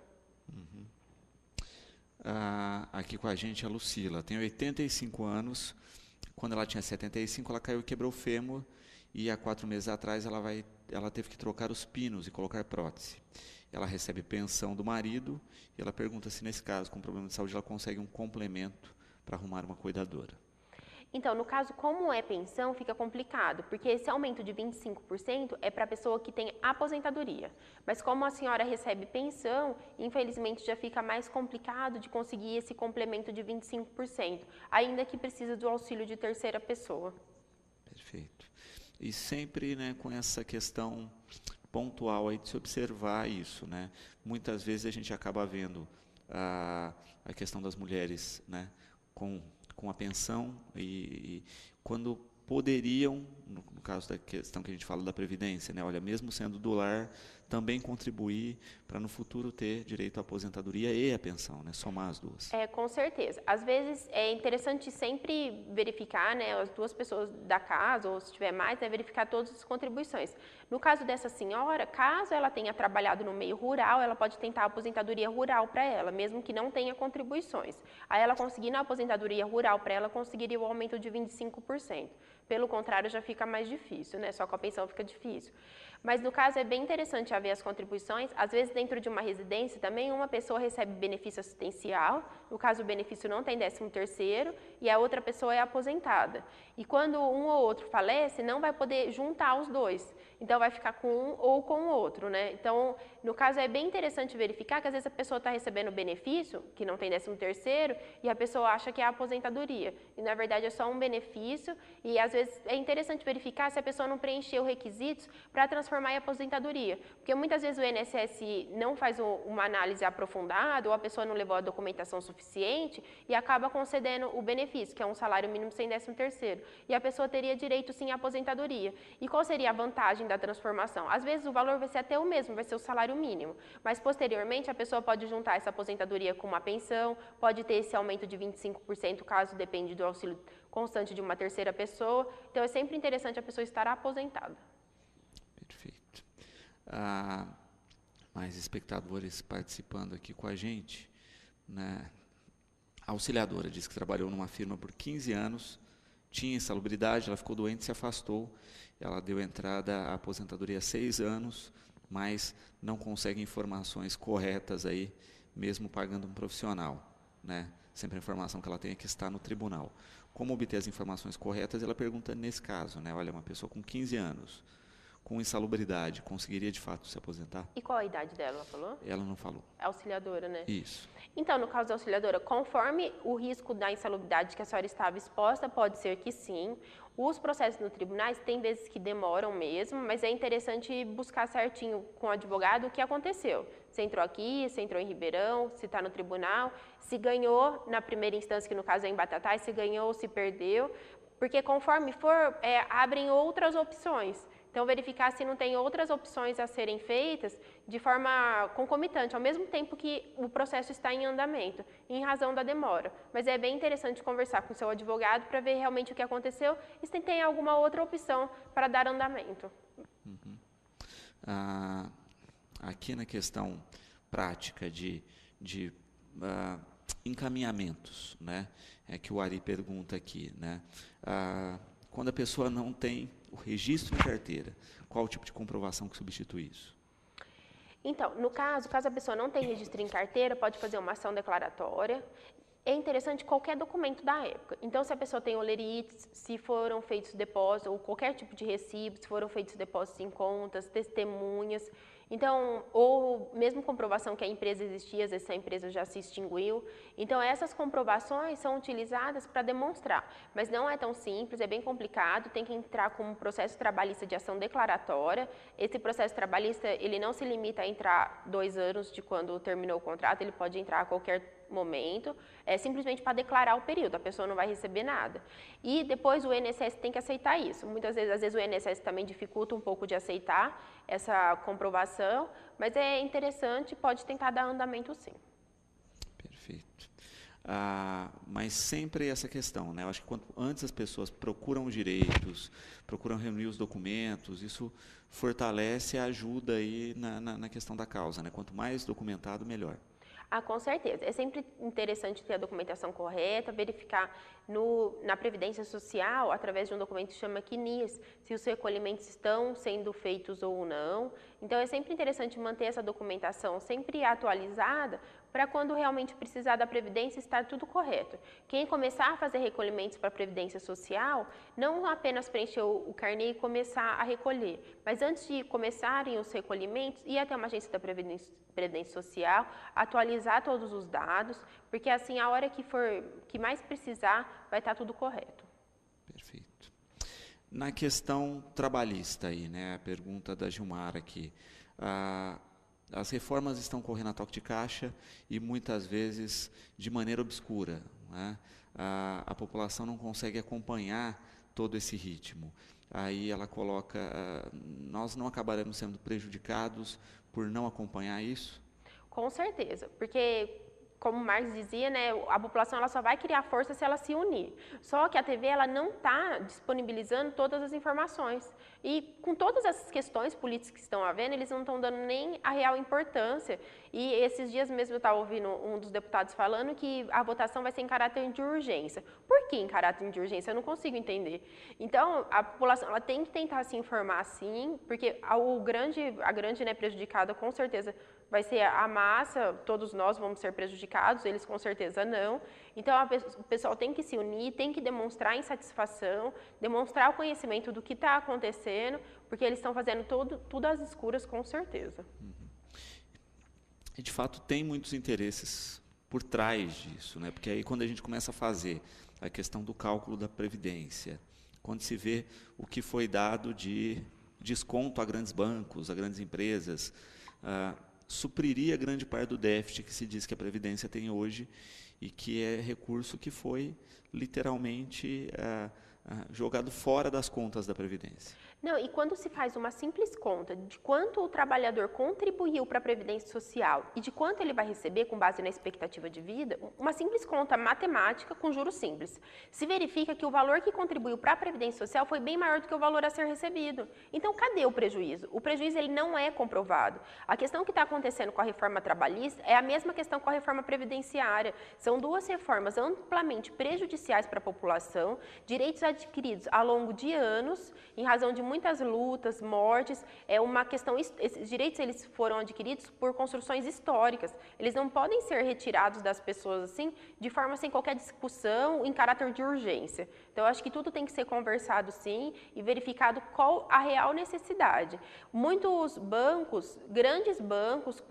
Aqui com a gente a Lucila, tem 85 anos, quando ela tinha 75 ela caiu e quebrou o fêmur e há 4 meses atrás ela teve que trocar os pinos e colocar prótese. Ela recebe pensão do marido e ela pergunta se nesse caso, com problema de saúde, ela consegue um complemento para arrumar uma cuidadora. Então, no caso, como é pensão, fica complicado, porque esse aumento de 25% é para a pessoa que tem aposentadoria. Mas como a senhora recebe pensão, infelizmente já fica mais complicado de conseguir esse complemento de 25%, ainda que precisa do auxílio de terceira pessoa. Perfeito. E sempre, né, com essa questão pontual aí de se observar isso, né? Muitas vezes a gente acaba vendo a questão das mulheres, né, com a pensão e quando poderiam, no caso da questão que a gente fala da previdência, né, olha, mesmo sendo do lar, também contribuir para no futuro ter direito à aposentadoria e à pensão, né, somar as duas. Com certeza. Às vezes é interessante sempre verificar, né, as duas pessoas da casa, ou se tiver mais, né, verificar todas as contribuições. No caso dessa senhora, caso ela tenha trabalhado no meio rural, ela pode tentar a aposentadoria rural para ela, mesmo que não tenha contribuições. Aí ela conseguindo a aposentadoria rural para ela, conseguiria o aumento de 25%. Pelo contrário, já fica mais difícil, né? Só com a pensão fica difícil. Mas no caso é bem interessante haver as contribuições. Às vezes dentro de uma residência também uma pessoa recebe benefício assistencial, no caso o benefício não tem 13º, e a outra pessoa é aposentada. E quando um ou outro falece, não vai poder juntar os dois. Então, vai ficar com um ou com o outro, né? Então, no caso, é bem interessante verificar que às vezes a pessoa está recebendo benefício, que não tem 13º, e a pessoa acha que é a aposentadoria. E, na verdade, é só um benefício. E, às vezes, é interessante verificar se a pessoa não preencheu requisitos para transformar em aposentadoria. Porque, muitas vezes, o INSS não faz uma análise aprofundada, ou a pessoa não levou a documentação suficiente e acaba concedendo o benefício, que é um salário mínimo sem 13º. E a pessoa teria direito, sim, à aposentadoria. E qual seria a vantagem da transformação? Às vezes, o valor vai ser até o mesmo, vai ser o salário mínimo. Mas, posteriormente, a pessoa pode juntar essa aposentadoria com uma pensão, pode ter esse aumento de 25%, caso depende do auxílio constante de uma terceira pessoa. Então, é sempre interessante a pessoa estar aposentada. Perfeito. Mais espectadores participando aqui com a gente, né? A auxiliadora disse que trabalhou numa firma por 15 anos, tinha insalubridade, ela ficou doente, se afastou, ela deu entrada à aposentadoria há 6 anos, mas não consegue informações corretas aí, mesmo pagando um profissional, né? Sempre a informação que ela tem é que está no tribunal. Como obter as informações corretas? Ela pergunta nesse caso, né? Olha, uma pessoa com 15 anos, com insalubridade, conseguiria de fato se aposentar? E qual a idade dela, ela falou? Ela não falou. É auxiliadora, né? Isso. Então, no caso da auxiliadora, conforme o risco da insalubridade que a senhora estava exposta, pode ser que sim. Os processos no tribunais tem vezes que demoram mesmo, mas é interessante buscar certinho com o advogado o que aconteceu. Se entrou aqui, se entrou em Ribeirão, se está no tribunal, se ganhou na primeira instância, que no caso é em Batatais, se ganhou ou se perdeu, porque conforme for, abrem outras opções. Então, verificar se não tem outras opções a serem feitas de forma concomitante, ao mesmo tempo que o processo está em andamento, em razão da demora. Mas é bem interessante conversar com o seu advogado para ver realmente o que aconteceu e se tem alguma outra opção para dar andamento. Uhum. Aqui na questão prática de encaminhamentos, né? É que o Ari pergunta aqui, né? Quando a pessoa não tem o registro em carteira, qual o tipo de comprovação que substitui isso? Então, no caso a pessoa não tem registro em carteira, pode fazer uma ação declaratória. É interessante qualquer documento da época. Então, se a pessoa tem olerites, se foram feitos depósitos, ou qualquer tipo de recibo, se foram feitos depósitos em contas, testemunhas. Então, ou mesmo comprovação que a empresa existia, às vezes a empresa já se extinguiu. Então, essas comprovações são utilizadas para demonstrar. Mas não é tão simples, é bem complicado, tem que entrar com um processo trabalhista de ação declaratória. Esse processo trabalhista, ele não se limita a entrar 2 anos de quando terminou o contrato, ele pode entrar a qualquer momento, é simplesmente para declarar o período, a pessoa não vai receber nada. E depois o INSS tem que aceitar isso. Muitas vezes, às vezes o INSS também dificulta um pouco de aceitar essa comprovação, mas é interessante, pode tentar dar andamento sim. Perfeito. Mas sempre essa questão, né? Eu acho que quanto antes as pessoas procuram os direitos, procuram reunir os documentos, isso fortalece e ajuda aí na questão da causa, né? Quanto mais documentado, melhor. Com certeza. É sempre interessante ter a documentação correta, verificar na Previdência Social, através de um documento que se chama CNIS, se os recolhimentos estão sendo feitos ou não. Então, é sempre interessante manter essa documentação sempre atualizada, para quando realmente precisar da Previdência estar tudo correto. Quem começar a fazer recolhimentos para a Previdência Social, não apenas preencher o carnê e começar a recolher, mas antes de começarem os recolhimentos, ir até uma agência da Previdência Social, atualizar todos os dados, porque assim, a hora que mais precisar, vai estar tudo correto. Perfeito. Na questão trabalhista aí, né, a pergunta da Gilmar aqui, as reformas estão correndo a toque de caixa e muitas vezes de maneira obscura, né? A população não consegue acompanhar todo esse ritmo. Aí ela coloca, nós não acabaremos sendo prejudicados por não acompanhar isso? Com certeza, porque como Marx dizia, né, a população ela só vai criar força se ela se unir. Só que a TV ela não está disponibilizando todas as informações. E com todas essas questões políticas que estão havendo, eles não estão dando nem a real importância. E esses dias mesmo eu estava ouvindo um dos deputados falando que a votação vai ser em caráter de urgência. Por que em caráter de urgência? Eu não consigo entender. Então, a população ela tem que tentar se informar sim, porque a grande, né, prejudicada com certeza vai ser a massa, todos nós vamos ser prejudicados, eles com certeza não. Então, o pessoal tem que se unir, tem que demonstrar insatisfação, demonstrar o conhecimento do que está acontecendo, porque eles estão fazendo tudo às escuras, com certeza. E, de fato, tem muitos interesses por trás disso, né? Porque aí, quando a gente começa a fazer a questão do cálculo da Previdência, quando se vê o que foi dado de desconto a grandes bancos, a grandes empresas, supriria grande parte do déficit que se diz que a Previdência tem hoje e que é recurso que foi literalmente jogado fora das contas da Previdência. Não, e quando se faz uma simples conta de quanto o trabalhador contribuiu para a Previdência Social e de quanto ele vai receber com base na expectativa de vida, uma simples conta matemática com juros simples, se verifica que o valor que contribuiu para a Previdência Social foi bem maior do que o valor a ser recebido. Então, cadê o prejuízo? O prejuízo ele não é comprovado. A questão que está acontecendo com a reforma trabalhista é a mesma questão com a reforma previdenciária. São duas reformas amplamente prejudiciais para a população, direitos adquiridos ao longo de anos, em razão de muitas lutas, mortes, é uma questão, esses direitos eles foram adquiridos por construções históricas, eles não podem ser retirados das pessoas assim, de forma sem qualquer discussão, em caráter de urgência. Então, eu acho que tudo tem que ser conversado sim e verificado qual a real necessidade. Muitos bancos, grandes bancos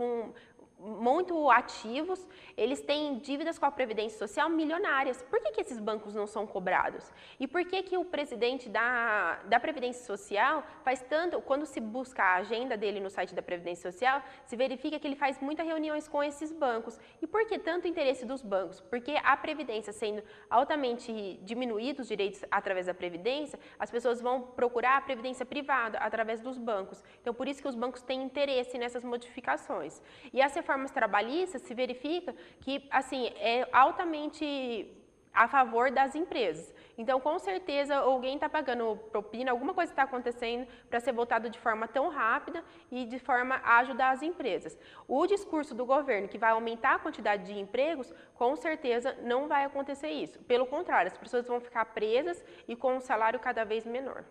muito ativos, eles têm dívidas com a Previdência Social milionárias. Por que esses bancos não são cobrados? E por que o presidente da Previdência Social faz tanto, quando se busca a agenda dele no site da Previdência Social, se verifica que ele faz muitas reuniões com esses bancos. E por que tanto interesse dos bancos? Porque a Previdência sendo altamente diminuídos os direitos através da Previdência, as pessoas vão procurar a Previdência privada através dos bancos. Então, por isso que os bancos têm interesse nessas modificações. E as reformas trabalhistas se verifica que, assim, é altamente a favor das empresas. Então, com certeza, alguém está pagando propina, alguma coisa está acontecendo para ser votado de forma tão rápida e de forma a ajudar as empresas. O discurso do governo que vai aumentar a quantidade de empregos, com certeza não vai acontecer isso. Pelo contrário, as pessoas vão ficar presas e com um salário cada vez menor.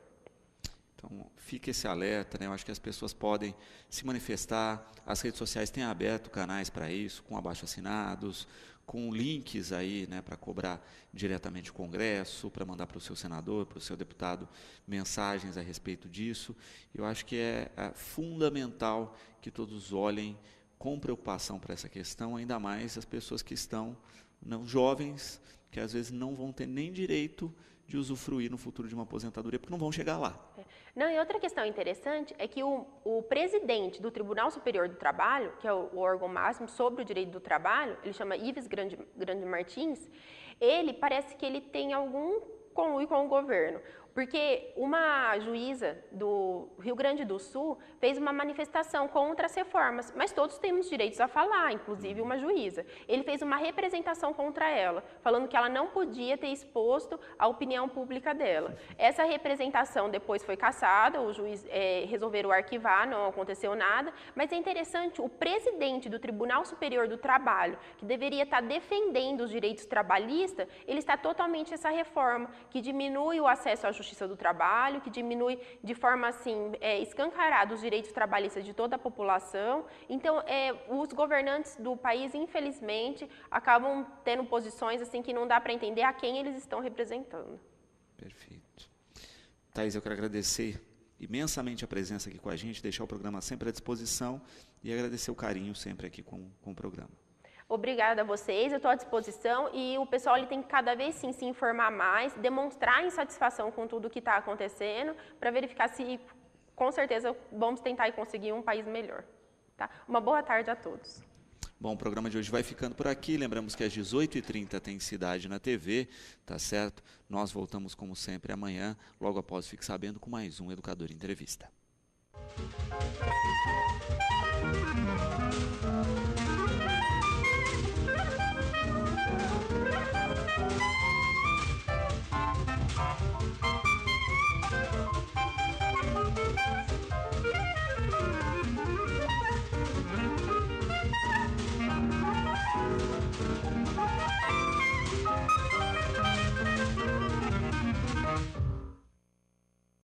Então, fica esse alerta, né? Eu acho que as pessoas podem se manifestar, as redes sociais têm aberto canais para isso, com abaixo-assinados, com links aí, né, para cobrar diretamente o Congresso, para mandar para o seu senador, para o seu deputado, mensagens a respeito disso. Eu acho que é fundamental que todos olhem com preocupação para essa questão, ainda mais as pessoas que estão, jovens, que às vezes não vão ter nem direito de usufruir no futuro de uma aposentadoria, porque não vão chegar lá. Não, e outra questão interessante é que o presidente do Tribunal Superior do Trabalho, que é o órgão máximo sobre o direito do trabalho, ele chama Ives Grande Martins, ele parece que ele tem algum conluio com o governo, porque uma juíza do Rio Grande do Sul fez uma manifestação contra as reformas, mas todos temos direitos a falar, inclusive uma juíza. Ele fez uma representação contra ela, falando que ela não podia ter exposto a opinião pública dela. Essa representação depois foi cassada, o juiz resolveram arquivar, não aconteceu nada, mas é interessante, o presidente do Tribunal Superior do Trabalho, que deveria estar defendendo os direitos trabalhistas, ele está totalmente essa reforma, que diminui o acesso à Justiça do Trabalho, que diminui de forma assim escancarada os direitos trabalhistas de toda a população. Então, os governantes do país, infelizmente, acabam tendo posições assim que não dá para entender a quem eles estão representando. Perfeito. Thaís, eu quero agradecer imensamente a presença aqui com a gente, deixar o programa sempre à disposição e agradecer o carinho sempre aqui com o programa. Obrigada a vocês, eu estou à disposição e o pessoal ele tem que cada vez sim se informar mais, demonstrar insatisfação com tudo que está acontecendo, para verificar se, com certeza, vamos tentar conseguir um país melhor. Tá? Uma boa tarde a todos. Bom, o programa de hoje vai ficando por aqui. Lembramos que às 18h30 tem Cidade na TV, tá certo? Nós voltamos, como sempre, amanhã, logo após Fique Sabendo, com mais um Educador em Entrevista.